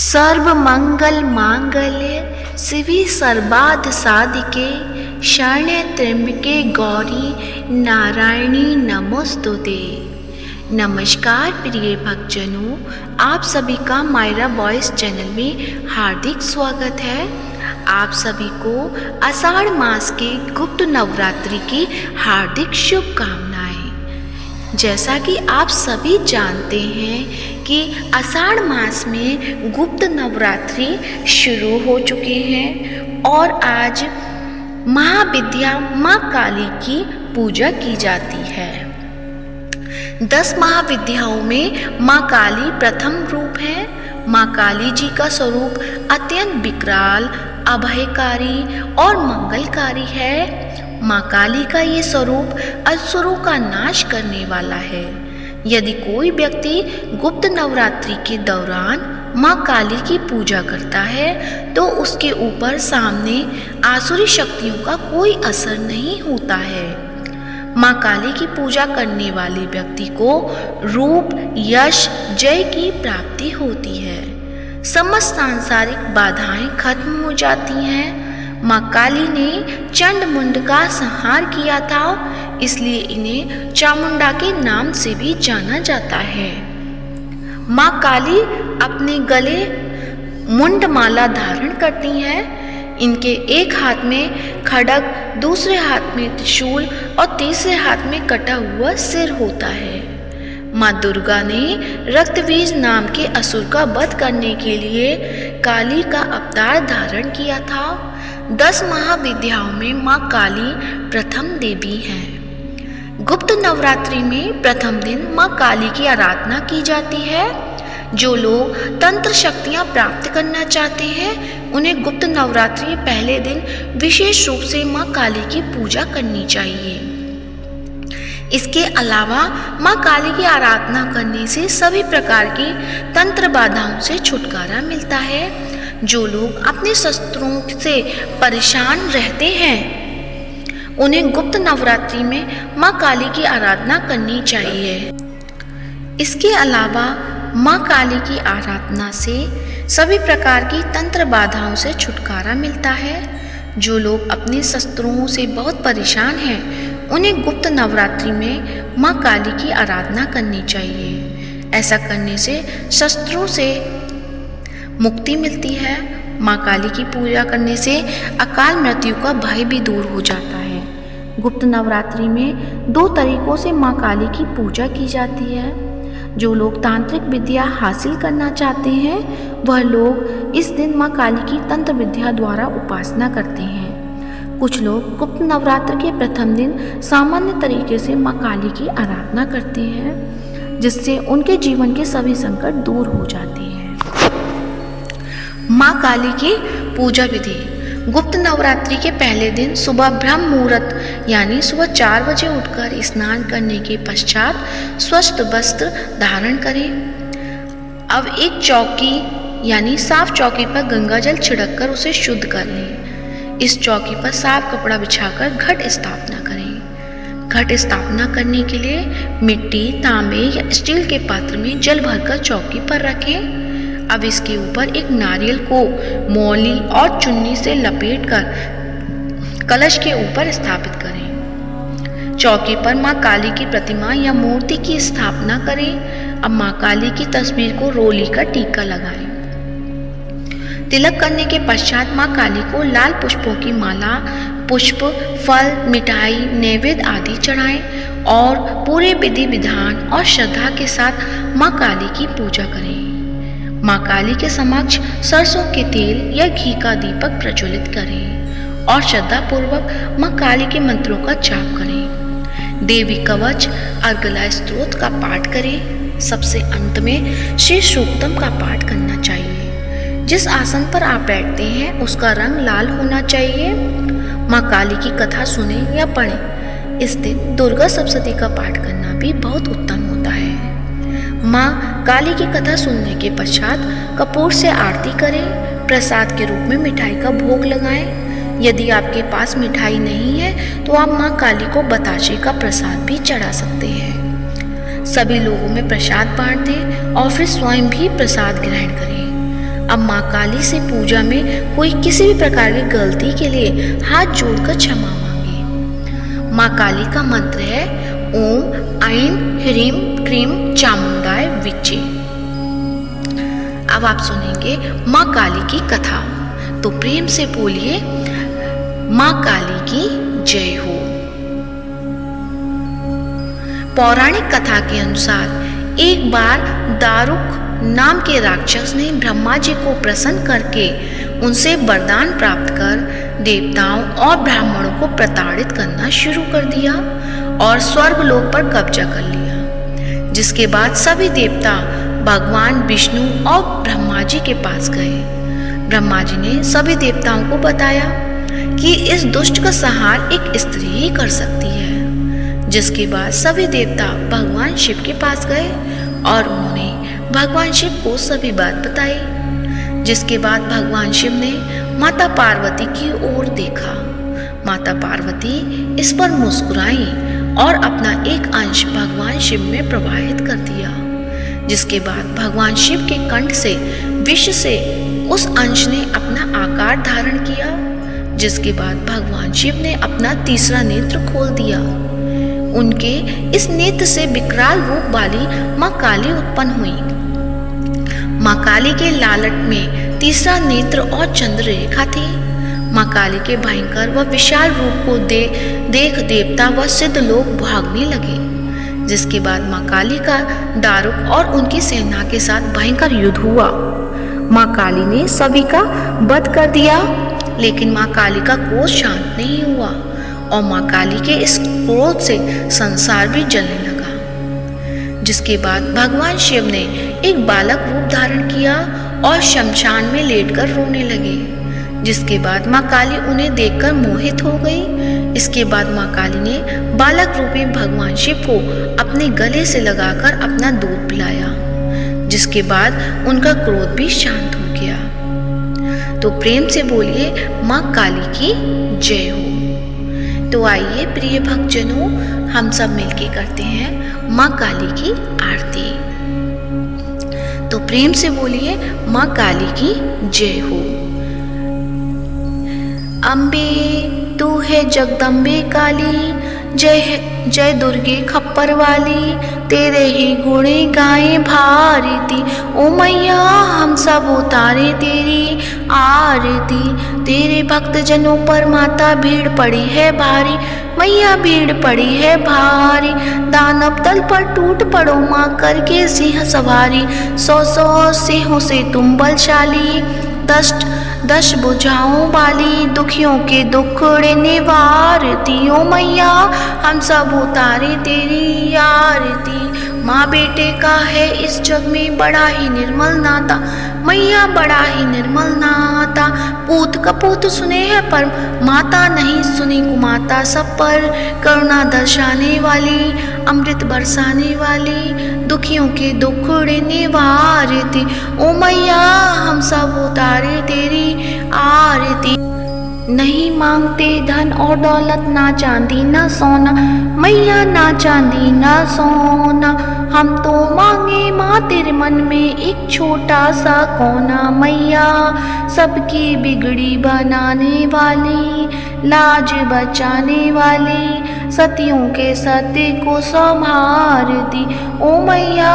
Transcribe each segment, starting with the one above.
सर्व मंगल मांगल्य शिवे सर्वार्थ साधिके शरण्ये त्र्यंबके गौरी नारायणी नमोस्तुते। नमस्कार प्रिय भक्तजनों, आप सभी का मायरा वॉइस चैनल में हार्दिक स्वागत है। आप सभी को आषाढ़ मास के गुप्त नवरात्रि की हार्दिक शुभकामनाएं। जैसा कि आप सभी जानते हैं कि आषाढ़ मास में गुप्त नवरात्रि शुरू हो चुके हैं और आज महाविद्या माँ काली की पूजा की जाती है। 10 महाविद्याओं में माँ काली प्रथम रूप है। माँ काली जी का स्वरूप अत्यंत विकराल, अभयकारी और मंगलकारी है। माँ काली का ये स्वरूप असुरों का नाश करने वाला है। यदि कोई व्यक्ति गुप्त नवरात्रि के दौरान माँ काली की पूजा करता है तो उसके ऊपर सामने आसुरी शक्तियों का कोई असर नहीं होता है। माँ काली की पूजा करने वाले व्यक्ति को रूप, यश, जय की प्राप्ति होती है। समस्त सांसारिक बाधाएं खत्म हो जाती हैं। माँ काली ने चंड-मुंड का संहार किया था, इसलिए इन्हें चामुंडा के नाम से भी जाना जाता है। माँ काली अपने गले मुंडमाला धारण करती हैं। इनके एक हाथ में खड्ग, दूसरे हाथ में त्रिशूल और तीसरे हाथ में कटा हुआ सिर होता है। माँ दुर्गा ने रक्तबीज नाम के असुर का वध करने के लिए काली का अवतार धारण किया था। 10 महाविद्याओं में माँ काली प्रथम देवी हैं। गुप्त नवरात्रि में प्रथम दिन माँ काली की आराधना की जाती है। जो लोग तंत्र शक्तियाँ प्राप्त करना चाहते हैं उन्हें गुप्त नवरात्रि के पहले दिन विशेष रूप से माँ काली की पूजा करनी चाहिए। इसके अलावा माँ काली की आराधना करने से सभी प्रकार की तंत्र बाधाओं से छुटकारा मिलता है। जो लोग अपने शस्त्रों से परेशान रहते हैं उन्हें गुप्त नवरात्रि में माँ काली की आराधना करनी चाहिए। इसके अलावा माँ काली की आराधना से सभी प्रकार की तंत्र बाधाओं से छुटकारा मिलता है। जो लोग अपने शस्त्रों से बहुत परेशान हैं उन्हें गुप्त नवरात्रि में माँ काली की आराधना करनी चाहिए। ऐसा करने से शस्त्रों से मुक्ति मिलती है। माँ काली की पूजा करने से अकाल मृत्यु का भय भी दूर हो जाता है। गुप्त नवरात्रि में 2 तरीकों से माँ काली की पूजा की जाती है। जो लोग तांत्रिक विद्या हासिल करना चाहते हैं वह लोग इस दिन माँ काली की तंत्र विद्या द्वारा उपासना करते हैं। कुछ लोग गुप्त नवरात्र के प्रथम दिन सामान्य तरीके से माँ काली की आराधना करते हैं, जिससे उनके जीवन के सभी संकट दूर हो जाते हैं। माँ काली की पूजा विधि। गुप्त नवरात्रि के पहले दिन सुबह ब्रह्म मुहूर्त यानी सुबह 4 बजे उठकर स्नान करने के पश्चात स्वस्थ वस्त्र धारण करें। अब एक चौकी यानी साफ चौकी पर गंगा जल छिड़क कर उसे शुद्ध कर लें। इस चौकी पर साफ कपड़ा बिछाकर घट स्थापना करें। घट स्थापना करने के लिए मिट्टी, तांबे या स्टील के पात्र में जल भरकर चौकी पर रखें। अब इसके ऊपर एक नारियल को मौली और चुन्नी से लपेटकर कलश के ऊपर स्थापित करें। चौकी पर माँ काली की प्रतिमा या मूर्ति की स्थापना करें। अब माँ काली की तस्वीर को रोली का टीका लगाएं। तिलक करने के पश्चात माँ काली को लाल पुष्पों की माला, पुष्प, फल, मिठाई, नैवेद्य आदि चढ़ाएं और पूरे विधि विधान और श्रद्धा के साथ माँ काली की पूजा करें। माँ काली के समक्ष सरसों के तेल या घी का दीपक प्रज्वलित करें और श्रद्धा पूर्वक माँ काली के मंत्रों का जाप करें। देवी कवच, अर्गला स्तोत्र का पाठ करें। सबसे अंत में श्री सूक्तम का पाठ करना चाहिए। जिस आसन पर आप बैठते हैं उसका रंग लाल होना चाहिए। माँ काली की कथा सुने या पढ़ें। इस दिन दुर्गा सप्तशती का पाठ करना भी बहुत उत्तम होता है। माँ काली की कथा सुनने के पश्चात कपूर से आरती करें। प्रसाद के रूप में मिठाई का भोग लगाएं। यदि आपके पास मिठाई नहीं है तो आप माँ काली को बताशे का प्रसाद भी चढ़ा सकते हैं। सभी लोगों में प्रसाद बांट दें और फिर स्वयं भी प्रसाद ग्रहण करें। अब माँ काली से पूजा में हुई किसी भी प्रकार की गलती के लिए हाथ जोड़कर क्षमा मांगे। माँ काली का मंत्र है ओम ऐं ह्रीं क्रीं चामुंडाय विचे। अब आप सुनेंगे माँ काली की कथा, तो प्रेम से बोलिए माँ काली की जय हो। पौराणिक कथा के अनुसार एक बार दारुक नाम के राक्षस ने ब्रह्मा जी को प्रसन्न करके उनसे वरदान प्राप्त कर देवताओं और ब्राह्मणों को प्रताड़ित करना शुरू कर दिया और स्वर्ग लोक पर कब्जा कर लिया। जिसके बाद सभी देवता भगवान विष्णु और ब्रह्मा जी के पास गए। ब्रह्मा जी ने सभी देवताओं को बताया कि इस दुष्ट का संहार एक स्त्री ही कर सकती है। जिसके बाद सभी देवता भगवान शिव के पास गए और उन्होंने भगवान शिव को सभी बात बताई। जिसके बाद भगवान शिव ने माता पार्वती की ओर देखा। माता पार्वती इस पर मुस्कुराई और अपना एक अंश भगवान शिव में प्रवाहित कर दिया। जिसके बाद भगवान शिव के कंठ से विष से उस अंश ने अपना आकार धारण किया। जिसके बाद भगवान शिव ने अपना तीसरा नेत्र खोल दिया। उनके इस नेत्र से विकराल रूप वाली माँ काली उत्पन्न हुई। माँ काली के लालट में तीसरा नेत्र और चंद्र रेखा थी। माँ काली के भयंकर व विशाल रूप को देख देवता व सिद्ध लोग भागने लगे। जिसके बाद माँ काली का दारुक और उनकी सेना के साथ भयंकर युद्ध हुआ। माँ काली ने सभी का वध कर दिया, लेकिन माँ काली का क्रोध शांत नहीं हुआ और माँ काली के इस क्रोध से संसार भी जलने लगा। जिसके बाद भगवान शिव ने एक बालक रूप धारण किया और शमशान में लेटकर रोने लगे। जिसके बाद माँ काली उन्हें देखकर मोहित हो गई। इसके बाद माँ काली ने बालक रूपी भगवान शिव को अपने गले से लगाकर अपना दूध पिलाया। जिसके बाद उनका क्रोध भी शांत हो गया। तो प्रेम से बोलिए माँ काली की जय हो। तो आइए प्रिय भक्तजनों, हम सब मिलके करते हैं माँ काली की आरती। तो प्रेम से बोलिए माँ काली की जय हो। अम्बे तू है जगदम्बे काली, जय दुर्गे खप्पर वाली, तेरे ही गुणे गाए भारती। ओ मैया हम सब उतारे तेरी आरती। तेरे भक्त जनों पर माता भीड़ पड़ी है भारी, मैया भीड़ पड़ी है भारी। दानव दल पर टूट पड़ो माँ करके सिंह सवारी, 100 सिंहों से तुम बलशाली। दश बुझाओं वाली, दुखियों के दुखड़े निवारती। ओ मैया हम सब उतारे तेरी आरती। माँ बेटे का है इस जग में बड़ा ही निर्मल नाता, मैया बड़ा ही निर्मल नाता। पूत कपूत सुने हैं पर माता नहीं सुनी कुमाता। सब पर करुणा दर्शाने वाली, अमृत बरसाने वाली, दुखियों के दुखड़े निवारती। ओ मैया हम सब उतारे तेरी आरती। नहीं मांगते धन और दौलत, ना चांदी ना सोना, मैया ना चांदी ना सोना। हम तो मांगे माँ तेरे मन में एक छोटा सा कोना। मैया सबकी बिगड़ी बनाने वाली, लाज बचाने वाली, सतियों के सत्य को संभारती। ओ मैया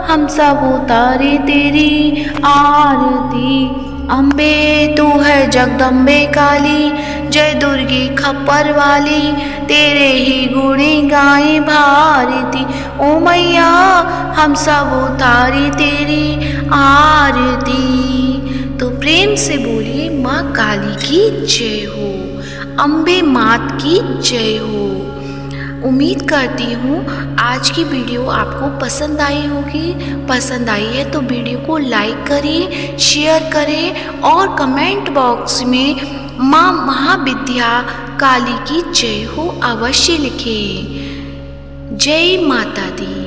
हम सब उतारे तेरी आरती। अम्बे तू है जगदम्बे काली, जय दुर्गे खप्पर वाली, तेरे ही गुणे गाए भारती। ओ मैया हम सब उतारे तेरी आरती। तो प्रेम से बोलिए माँ काली की जय हो, अम्बे मात की जय हो। उम्मीद करती हूँ आज की वीडियो आपको पसंद आई होगी। पसंद आई है तो वीडियो को लाइक करें, शेयर करें और कमेंट बॉक्स में माँ महाविद्या काली की जय हो अवश्य लिखें। जय माता दी।